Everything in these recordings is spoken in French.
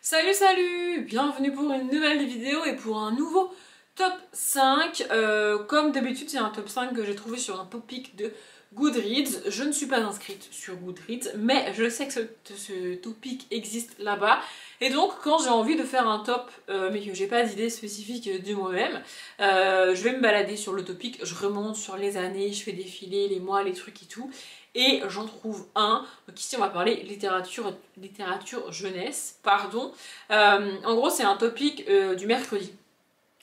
Salut salut, bienvenue pour une nouvelle vidéo et pour un nouveau top 5. Comme d'habitude c'est un top 5 que j'ai trouvé sur un topic de Goodreads. Je ne suis pas inscrite sur Goodreads mais je sais que ce topic existe là-bas. Et donc quand j'ai envie de faire un top mais que j'ai pas d'idée spécifique de moi-même, je vais me balader sur le topic, je remonte sur les années, je fais défiler les mois, les trucs et tout. Et j'en trouve un. Donc ici on va parler littérature jeunesse, pardon. En gros c'est un topic du mercredi.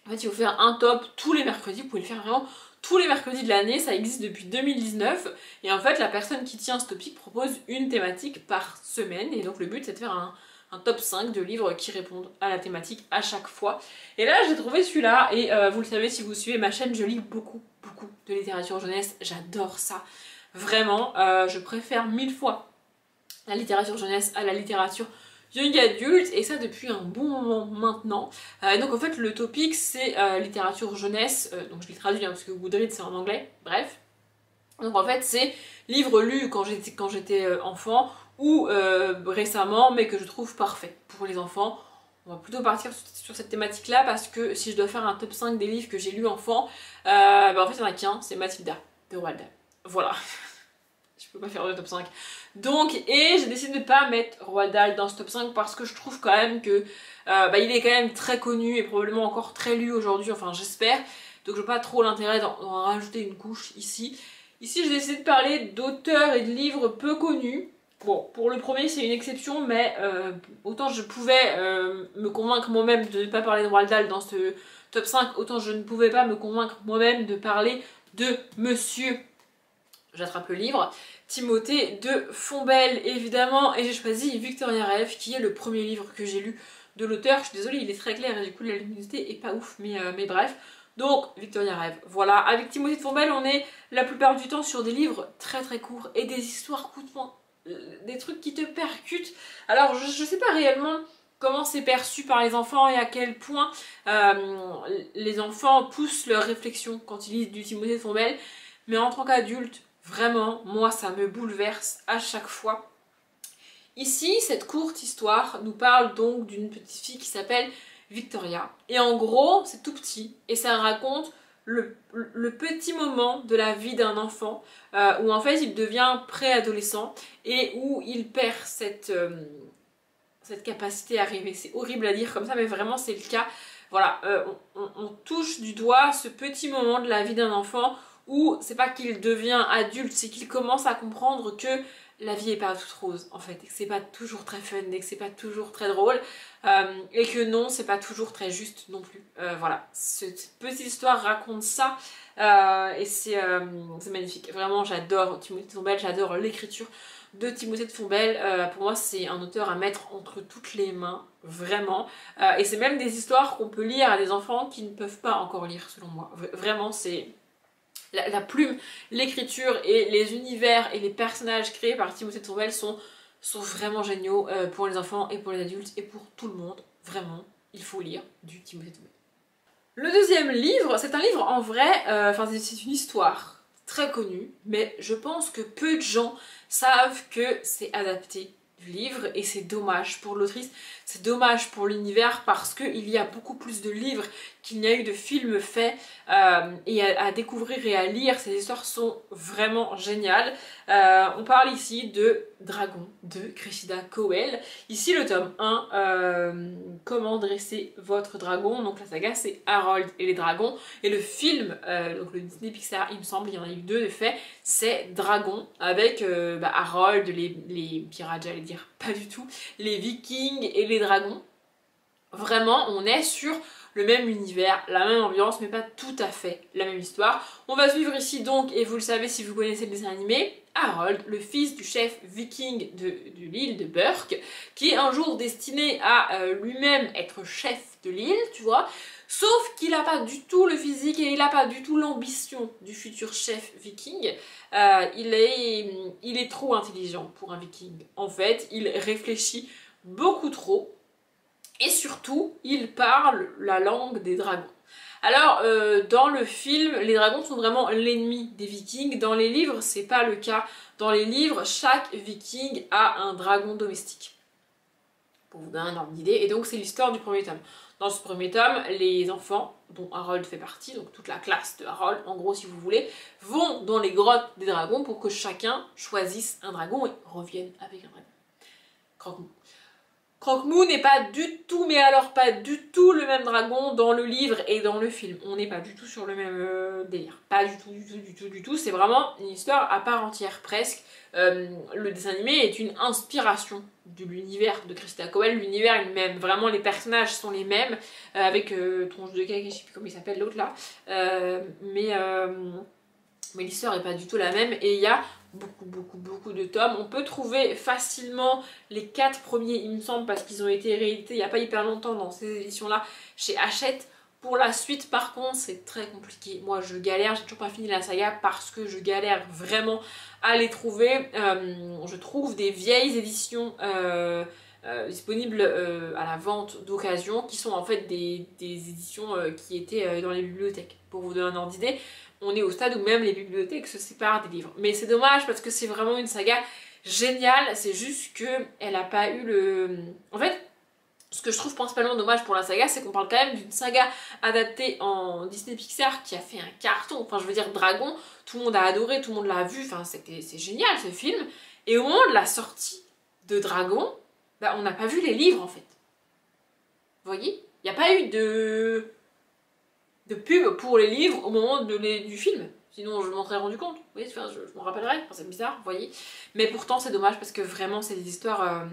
En fait il faut faire un top tous les mercredis, vous pouvez le faire vraiment tous les mercredis de l'année, ça existe depuis 2019. Et en fait la personne qui tient ce topic propose une thématique par semaine. Et donc le but c'est de faire un top 5 de livres qui répondent à la thématique à chaque fois. Et là j'ai trouvé celui-là et vous le savez si vous suivez ma chaîne, je lis beaucoup de littérature jeunesse, j'adore ça. Vraiment, je préfère 1000 fois la littérature jeunesse à la littérature young adulte, et ça depuis un bon moment maintenant. Donc en fait le topic c'est littérature jeunesse, donc je l'ai traduit parce que Goodreads c'est en anglais, bref. Donc en fait c'est livres lus quand j'étais enfant ou récemment mais que je trouve parfait pour les enfants. On va plutôt partir sur cette thématique là parce que si je dois faire un top 5 des livres que j'ai lus enfant, en fait il n'y en a qu'un, c'est Mathilda de Roald Dahl. Voilà, je peux pas faire le top 5. Donc, et j'ai décidé de ne pas mettre Roald Dahl dans ce top 5 parce que je trouve quand même que il est quand même très connu et probablement encore très lu aujourd'hui, enfin j'espère. Donc je vois pas trop l'intérêt d'en rajouter une couche ici. Ici j'ai décidé de parler d'auteurs et de livres peu connus. Bon, pour le premier c'est une exception, mais autant je pouvais me convaincre moi-même de ne pas parler de Roald Dahl dans ce top 5, autant je ne pouvais pas me convaincre moi-même de parler de Monsieur... J'attrape le livre, Timothée de Fontbelle évidemment, et j'ai choisi Victoria Rêve qui est le premier livre que j'ai lu de l'auteur. Je suis désolée, il est très clair et du coup la luminosité est pas ouf, mais bref. Donc Victoria Rêve, voilà. Avec Timothée de Fontbelle on est la plupart du temps sur des livres très courts et des histoires coup de poing, des trucs qui te percutent. Alors je sais pas réellement comment c'est perçu par les enfants et à quel point les enfants poussent leur réflexion quand ils lisent du Timothée de Fontbelle, mais en tant qu'adulte, vraiment, moi ça me bouleverse à chaque fois. Ici, cette courte histoire nous parle donc d'une petite fille qui s'appelle Victoria. Et en gros, c'est tout petit et ça raconte le petit moment de la vie d'un enfant où en fait il devient préadolescent et où il perd cette capacité à rêver. C'est horrible à dire comme ça, mais vraiment c'est le cas. Voilà, on touche du doigt ce petit moment de la vie d'un enfant où c'est pas qu'il devient adulte, c'est qu'il commence à comprendre que la vie est pas toute rose en fait, et que c'est pas toujours très fun, et que c'est pas toujours très drôle, et que non, c'est pas toujours très juste non plus. Voilà, cette petite histoire raconte ça, et c'est magnifique. Vraiment, j'adore Timothée de Fontbelle, j'adore l'écriture de Timothée de Fontbelle. Pour moi, c'est un auteur à mettre entre toutes les mains, vraiment. Et c'est même des histoires qu'on peut lire à des enfants qui ne peuvent pas encore lire, selon moi. Vraiment, c'est... La plume, l'écriture et les univers et les personnages créés par Timothée de Fontbelle sont vraiment géniaux pour les enfants et pour les adultes et pour tout le monde. Vraiment, il faut lire du Timothée de Fontbelle. Le deuxième livre, c'est un livre en vrai, c'est une histoire très connue, mais je pense que peu de gens savent que c'est adapté du livre et c'est dommage pour l'autrice, c'est dommage pour l'univers parce qu'il y a beaucoup plus de livres qu'il n'y a eu de films faits et à découvrir et à lire. Ces histoires sont vraiment géniales. On parle ici de Dragon de Cressida Cowell. Ici le tome 1, comment dresser votre dragon. Donc la saga c'est Harold et les dragons. Et le film, donc le Disney Pixar, il me semble, il y en a eu 2 de fait, c'est Dragon avec Harold, les pirates, j'allais dire, pas du tout, les vikings et les dragons. Vraiment, on est sur le même univers, la même ambiance, mais pas tout à fait la même histoire. On va suivre ici donc, et vous le savez si vous connaissez le dessin animé, Harold, le fils du chef viking de l'île de Burke, qui est un jour destiné à lui-même être chef de l'île, tu vois, sauf qu'il n'a pas du tout le physique et il n'a pas du tout l'ambition du futur chef viking. Il est trop intelligent pour un viking. En fait, il réfléchit beaucoup trop. Et surtout, il parle la langue des dragons. Alors, dans le film, les dragons sont vraiment l'ennemi des vikings. Dans les livres, c'est pas le cas. Dans les livres, chaque viking a un dragon domestique. pour vous donner un ordre d'idée. Et donc c'est l'histoire du premier tome. Dans ce premier tome, les enfants, dont Harold fait partie, donc toute la classe de Harold, en gros si vous voulez, vont dans les grottes des dragons pour que chacun choisisse un dragon et revienne avec un dragon. Croque-Mou. Croque-Mou n'est pas du tout, mais alors pas du tout le même dragon dans le livre et dans le film. On n'est pas du tout sur le même délire. Pas du tout, du tout. C'est vraiment une histoire à part entière, presque. Le dessin animé est une inspiration de l'univers de Christa Cowell. L'univers est le même. Vraiment, les personnages sont les mêmes. Avec Tronche de Cake, je sais plus comment il s'appelle l'autre là. Mais l'histoire est pas du tout la même. Et il y a beaucoup de tomes. On peut trouver facilement les 4 premiers, il me semble, parce qu'ils ont été réédités il n'y a pas hyper longtemps dans ces éditions-là chez Hachette. Pour la suite, par contre, c'est très compliqué. Moi, je galère, j'ai toujours pas fini la saga parce que je galère vraiment à les trouver. Je trouve des vieilles éditions disponibles à la vente d'occasion qui sont en fait des éditions qui étaient dans les bibliothèques. Pour vous donner un ordre d'idée, on est au stade où même les bibliothèques se séparent des livres. Mais c'est dommage parce que c'est vraiment une saga géniale, c'est juste qu'elle n'a pas eu le... En fait, ce que je trouve principalement dommage pour la saga, c'est qu'on parle quand même d'une saga adaptée en Disney Pixar qui a fait un carton. Enfin, je veux dire, Dragon, tout le monde a adoré, tout le monde l'a vu, enfin, c'est génial ce film. Et au moment de la sortie de Dragon, bah, on n'a pas vu les livres en fait. Vous voyez? Il n'y a pas eu de pub pour les livres au moment du film. Sinon, je m'en serais rendu compte. Oui, enfin, je m'en rappellerai. Enfin, c'est bizarre, vous voyez. Mais pourtant, c'est dommage parce que vraiment, c'est des histoires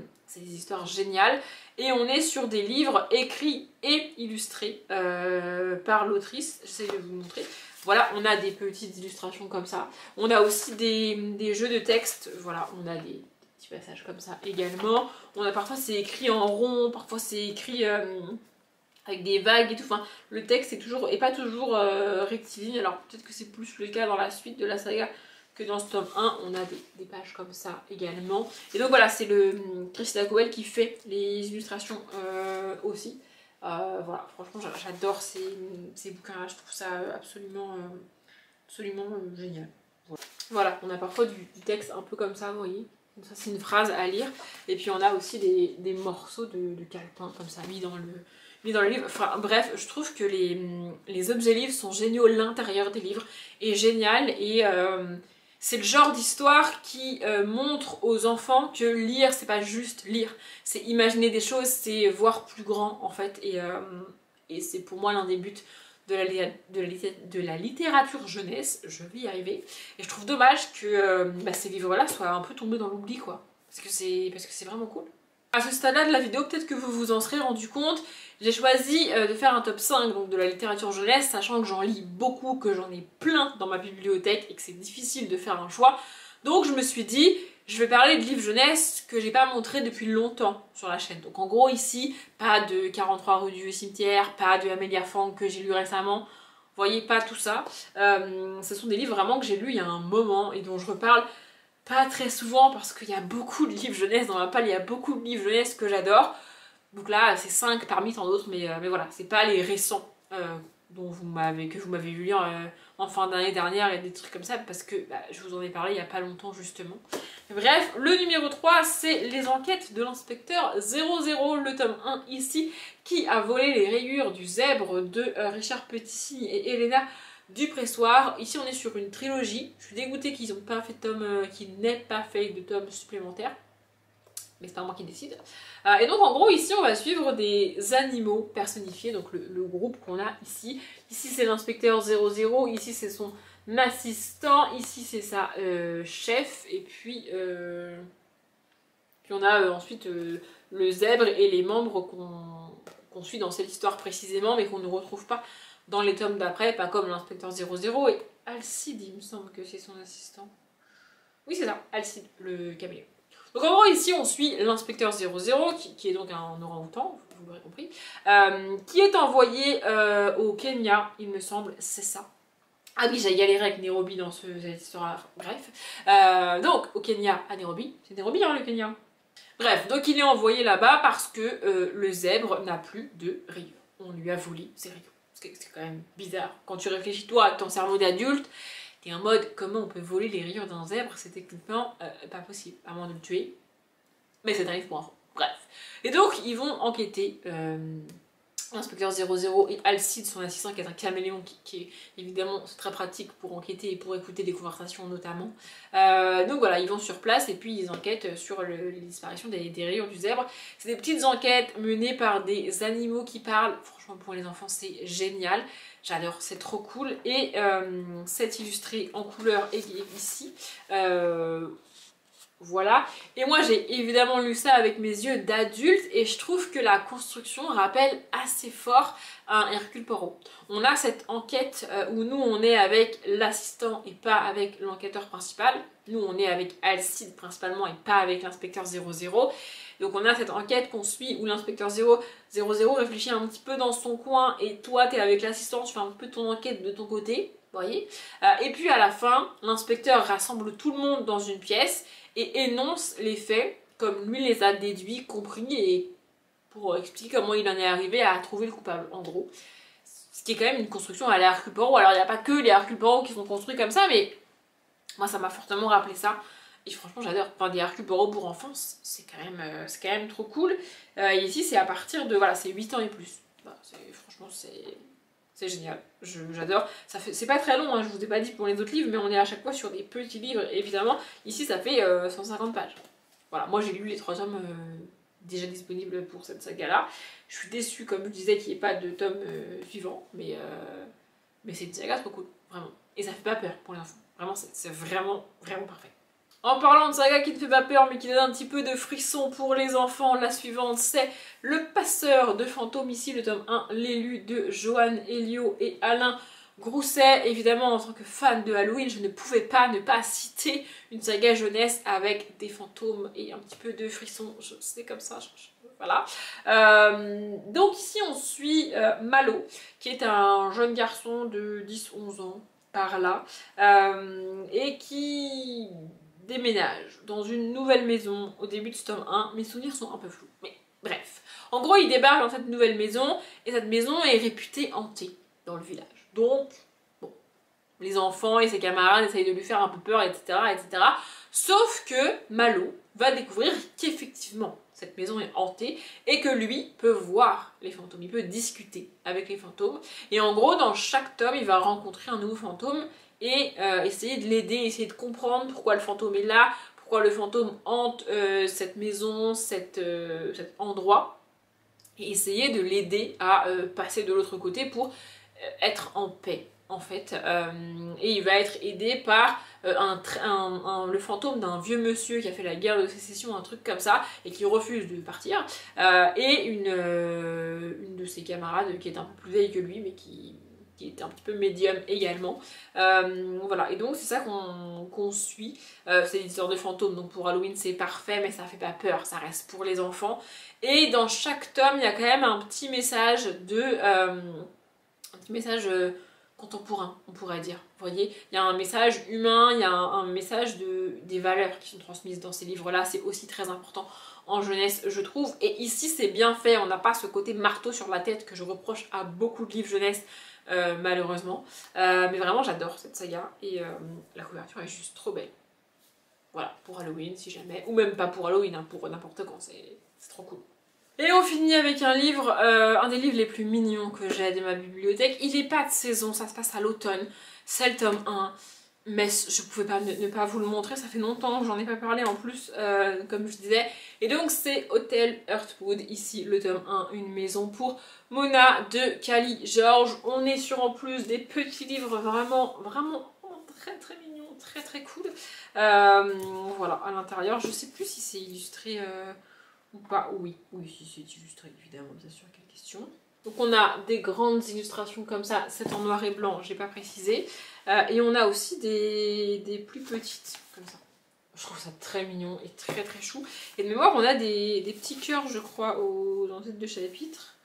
géniales. Et on est sur des livres écrits et illustrés par l'autrice. J'essaie de vous montrer. Voilà, on a des petites illustrations comme ça. On a aussi des jeux de texte. Voilà, on a des petits passages comme ça également. On a parfois, c'est écrit en rond. Parfois, c'est écrit... avec des vagues et tout, enfin le texte est pas toujours rectiligne, alors peut-être que c'est plus le cas dans la suite de la saga que dans ce tome 1, on a des pages comme ça également. Et donc voilà, c'est le Christa Cowell qui fait les illustrations aussi. Voilà, franchement j'adore ces bouquins-là, je trouve ça absolument génial. Voilà, on a parfois du texte un peu comme ça, vous voyez. Donc ça c'est une phrase à lire, et puis on a aussi des morceaux de calepin comme ça mis dans le livre. Enfin bref, je trouve que les objets livres sont géniaux, l'intérieur des livres est génial, et c'est le genre d'histoire qui montre aux enfants que lire c'est pas juste lire, c'est imaginer des choses, c'est voir plus grand en fait, et c'est pour moi l'un des buts de la littérature jeunesse, je vais y arriver, et je trouve dommage que ces livres-là soient un peu tombés dans l'oubli quoi, parce que c'est vraiment cool. À ce stade-là de la vidéo, peut-être que vous vous en serez rendu compte, j'ai choisi de faire un top 5 donc, de la littérature jeunesse, sachant que j'en lis beaucoup, que j'en ai plein dans ma bibliothèque et que c'est difficile de faire un choix. Donc je me suis dit, je vais parler de livres jeunesse que j'ai pas montré depuis longtemps sur la chaîne. Donc en gros ici, pas de 43 rue du Vieux Cimetière, pas de Amélia Franck que j'ai lu récemment, vous voyez, pas tout ça. Ce sont des livres vraiment que j'ai lus il y a un moment et dont je reparle pas très souvent parce qu'il y a beaucoup de livres jeunesse dans ma palle, il y a beaucoup de livres jeunesse que j'adore. Donc là, c'est 5 parmi tant d'autres, mais voilà, c'est pas les récents que vous m'avez vu lire en fin d'année dernière et des trucs comme ça, parce que je vous en ai parlé il y a pas longtemps justement. Bref, le numéro 3, c'est Les enquêtes de l'inspecteur 00, le tome 1 ici, qui a volé les rayures du zèbre de Richard Petitsi et Elena Dupressoir. Ici, on est sur une trilogie. Je suis dégoûtée qu'ils n'aient pas fait de tome supplémentaire. Mais c'est pas moi qui décide. Et donc en gros ici on va suivre des animaux personnifiés, donc le groupe qu'on a ici. Ici c'est l'inspecteur 00, ici c'est son assistant, ici c'est sa chef, et puis on a ensuite le zèbre et les membres qu'on suit dans cette histoire précisément, mais qu'on ne retrouve pas dans les tomes d'après, pas comme l'inspecteur 00 et Alcide, il me semble que c'est son assistant. Oui c'est ça, Alcide, le caméléon. Donc en gros ici on suit l'inspecteur 00 qui est donc un orang-outan, vous l'aurez compris, qui est envoyé au Kenya, il me semble, c'est ça. Ah oui, j'ai galéré avec Nairobi dans cette histoire, bref. Donc au Kenya, à Nairobi, c'est Nairobi hein le Kenya. Bref, donc il est envoyé là-bas parce que le zèbre n'a plus de rayures. On lui a volé ses rayures. C'est quand même bizarre. Quand tu réfléchis toi à ton cerveau d'adulte, t'es en mode comment on peut voler les rayures d'un zèbre, c'est techniquement pas possible, à moins de le tuer. Mais c'est tarif pour enfants. Bref. Et donc, ils vont enquêter. L'inspecteur 00 et Alcide, son assistant, qui est un caméléon, qui est évidemment très pratique pour enquêter et pour écouter des conversations notamment. Donc voilà, ils vont sur place et puis ils enquêtent sur les disparitions des rayures du zèbre. C'est des petites enquêtes menées par des animaux qui parlent. Franchement, pour les enfants, c'est génial. J'adore, c'est trop cool. Et c'est illustré en couleur ici. Voilà, et moi j'ai évidemment lu ça avec mes yeux d'adulte et je trouve que la construction rappelle assez fort un Hercule Poirot. On a cette enquête où nous on est avec l'assistant et pas avec l'enquêteur principal. Nous on est avec Alcide principalement et pas avec l'inspecteur 00. Donc on a cette enquête qu'on suit où l'inspecteur 00 réfléchit un petit peu dans son coin et toi t'es avec l'assistant, tu fais un peu ton enquête de ton côté. Voyez. Et puis à la fin, l'inspecteur rassemble tout le monde dans une pièce et énonce les faits comme lui les a déduits, compris et pour expliquer comment il en est arrivé à trouver le coupable en gros. Ce qui est quand même une construction à l'Hercule Poirot. Alors il n'y a pas que les Hercule Poirot qui sont construits comme ça, mais moi ça m'a fortement rappelé ça. Et franchement j'adore. Enfin des Hercule Poirot pour enfants, c'est quand même trop cool. Et ici c'est à partir de, voilà, c'est 8 ans et plus. Bah, franchement c'est génial, j'adore. C'est pas très long, hein, je vous ai pas dit pour les autres livres, mais on est à chaque fois sur des petits livres, évidemment. Ici, ça fait 150 pages. Voilà, moi j'ai lu les 3 tomes déjà disponibles pour cette saga-là. Je suis déçue, comme je disais, qu'il n'y ait pas de tome suivant, mais c'est une saga trop cool, vraiment. Et ça fait pas peur pour les enfants. Vraiment, c'est vraiment parfait. En parlant de saga qui ne fait pas peur mais qui donne un petit peu de frisson pour les enfants, la suivante c'est Le Passeur de Fantômes, ici le tome 1, L'élu de Johan Elio et Alain Grousset. Évidemment en tant que fan de Halloween, je ne pouvais pas ne pas citer une saga jeunesse avec des fantômes et un petit peu de frisson, c'est comme ça, voilà. Donc ici on suit Malo, qui est un jeune garçon de 10-11 ans par là, et qui déménage dans une nouvelle maison au début de ce tome 1. Mes souvenirs sont un peu flous, mais bref. En gros, il débarque dans cette nouvelle maison, et cette maison est réputée hantée dans le village. Donc, bon, les enfants et ses camarades essayent de lui faire un peu peur, etc., etc. Sauf que Malo va découvrir qu'effectivement, cette maison est hantée, et que lui peut voir les fantômes, il peut discuter avec les fantômes. Et en gros, dans chaque tome, il va rencontrer un nouveau fantôme, et essayer de l'aider, essayer de comprendre pourquoi le fantôme est là, pourquoi le fantôme hante cette maison, cet endroit, et essayer de l'aider à passer de l'autre côté pour être en paix en fait. Et il va être aidé par le fantôme d'un vieux monsieur qui a fait la guerre de sécession, un truc comme ça, et qui refuse de partir, et une de ses camarades qui est un peu plus vieille que lui, mais qui est un petit peu médium également. Voilà, et donc c'est ça qu'on suit. C'est l'histoire de fantômes, donc pour Halloween c'est parfait, mais ça fait pas peur, ça reste pour les enfants. Et dans chaque tome, il y a quand même un petit message contemporain, on pourrait dire. Vous voyez, il y a un message humain, il y a un message des valeurs qui sont transmises dans ces livres-là. C'est aussi très important en jeunesse, je trouve. Et ici, c'est bien fait. On n'a pas ce côté marteau sur la tête que je reproche à beaucoup de livres jeunesse, malheureusement. Mais vraiment, j'adore cette saga. Et la couverture est juste trop belle. Voilà, pour Halloween, si jamais. Ou même pas pour Halloween, hein, pour n'importe quand. C'est trop cool. Et on finit avec un livre, un des livres les plus mignons que j'ai de ma bibliothèque. Il n'est pas de saison, ça se passe à l'automne. C'est le tome 1. Mais je pouvais pas ne pas vous le montrer, ça fait longtemps que j'en ai pas parlé en plus, comme je disais. Et donc c'est Hôtel Heartwood, ici le tome 1, Une maison pour Mona de Kali George. On est sur en plus des petits livres vraiment très mignons, très cool. Voilà, à l'intérieur, je sais plus si c'est illustré ou pas. Oui, si c'est illustré évidemment, bien sûr, quelle question. Donc on a des grandes illustrations comme ça, c'est en noir et blanc, j'ai pas précisé. Et on a aussi des plus petites, comme ça. Je trouve ça très mignon et très chou. Et de mémoire, on a des petits cœurs, je crois, dans le tête de chapitre.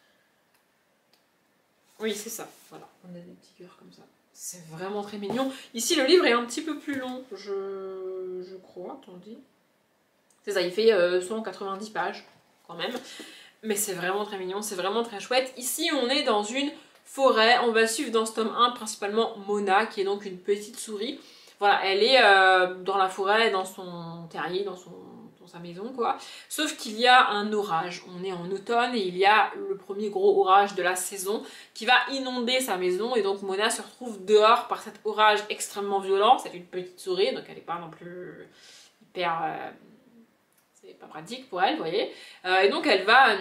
Oui, c'est ça, voilà, on a des petits cœurs comme ça. C'est vraiment très mignon. Ici, le livre est un petit peu plus long, je crois, attendez. C'est ça, il fait 190 pages, quand même. Mais c'est vraiment très mignon, c'est vraiment très chouette. Ici, on est dans une forêt. On va suivre dans ce tome 1 principalement Mona, qui est donc une petite souris. Voilà, elle est dans la forêt, dans son terrier, dans son dans sa maison quoi. Sauf qu'il y a un orage, on est en automne et il y a le premier gros orage de la saison qui va inonder sa maison et donc Mona se retrouve dehors par cet orage extrêmement violent. C'est une petite souris donc elle n'est pas non plus hyper... c'est pas pratique pour elle, vous voyez. Et donc elle va...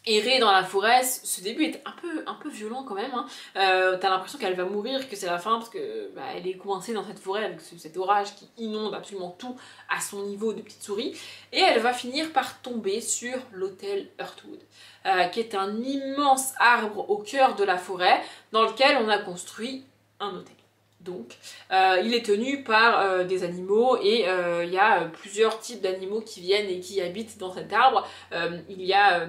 errer dans la forêt. Ce début est un peu violent quand même, hein. T'as l'impression qu'elle va mourir, que c'est la fin parce que bah, elle est coincée dans cette forêt avec cet orage qui inonde absolument tout à son niveau de petite souris et elle va finir par tomber sur l'hôtel Heartwood qui est un immense arbre au cœur de la forêt dans lequel on a construit un hôtel. Donc, il est tenu par des animaux et il y a plusieurs types d'animaux qui viennent et qui habitent dans cet arbre. Il y a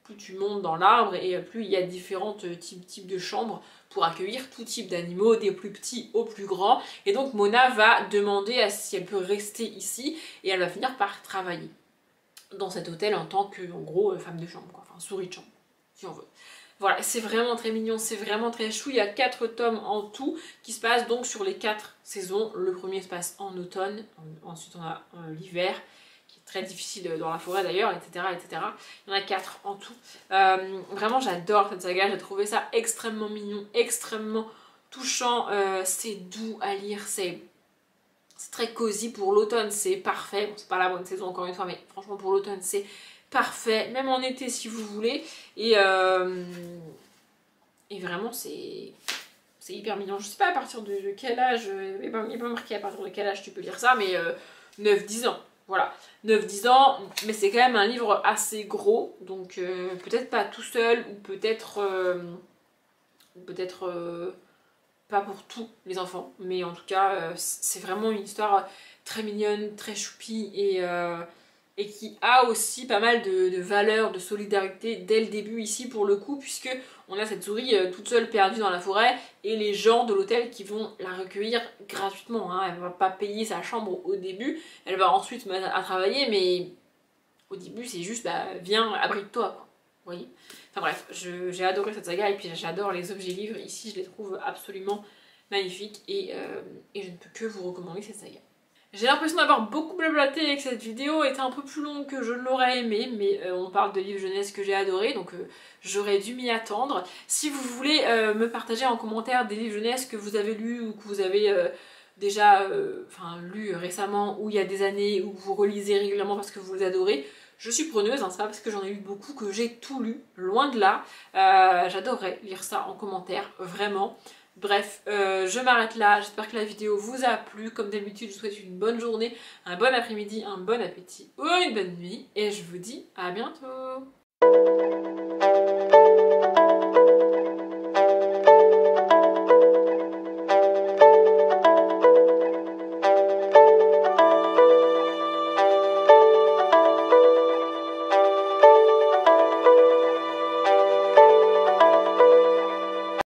plus tu montes dans l'arbre et plus il y a différents types de chambres pour accueillir tout type d'animaux, des plus petits aux plus grands. Et donc Mona va demander si elle peut rester ici et elle va finir par travailler dans cet hôtel en tant que, en gros, femme de chambre, quoi. Enfin souris de chambre, si on veut. Voilà, c'est vraiment très mignon, c'est vraiment très chou. Il y a 4 tomes en tout qui se passent donc sur les 4 saisons. Le premier se passe en automne, ensuite on a l'hiver, qui est très difficile dans la forêt d'ailleurs, etc., etc. Il y en a 4 en tout. Vraiment j'adore cette saga, j'ai trouvé ça extrêmement mignon, extrêmement touchant. C'est doux à lire, c'est très cosy pour l'automne, c'est parfait. Bon, c'est pas la bonne saison encore une fois, mais franchement pour l'automne c'est parfait, même en été si vous voulez. Et vraiment c'est hyper mignon. Je sais pas à partir de quel âge, il n'est pas marqué à partir de quel âge tu peux lire ça, mais 9-10 ans. Voilà, 9-10 ans, mais c'est quand même un livre assez gros, donc peut-être pas tout seul, ou peut-être pas pour tous les enfants, mais en tout cas c'est vraiment une histoire très mignonne, très choupie et qui a aussi pas mal de valeurs, de solidarité dès le début ici pour le coup, puisque on a cette souris toute seule perdue dans la forêt et les gens de l'hôtel qui vont la recueillir gratuitement, hein. Elle va pas payer sa chambre au début, elle va ensuite se mettre à travailler, mais au début c'est juste bah viens, abrite-toi quoi, vous voyez. Enfin bref, j'ai adoré cette saga et puis j'adore les objets livres, ici je les trouve absolument magnifiques et je ne peux que vous recommander cette saga. J'ai l'impression d'avoir beaucoup blablaté et que cette vidéo était un peu plus longue que je l'aurais aimé, mais on parle de livres jeunesse que j'ai adoré, donc j'aurais dû m'y attendre. Si vous voulez me partager en commentaire des livres jeunesse que vous avez lus ou que vous avez déjà lus récemment ou il y a des années ou que vous relisez régulièrement parce que vous les adorez, je suis preneuse, hein, c'est pas parce que j'en ai lu beaucoup que j'ai tout lu, loin de là. J'adorerais lire ça en commentaire, vraiment. Bref, je m'arrête là, j'espère que la vidéo vous a plu. Comme d'habitude, je vous souhaite une bonne journée, un bon après-midi, un bon appétit ou une bonne nuit. Et je vous dis à bientôt.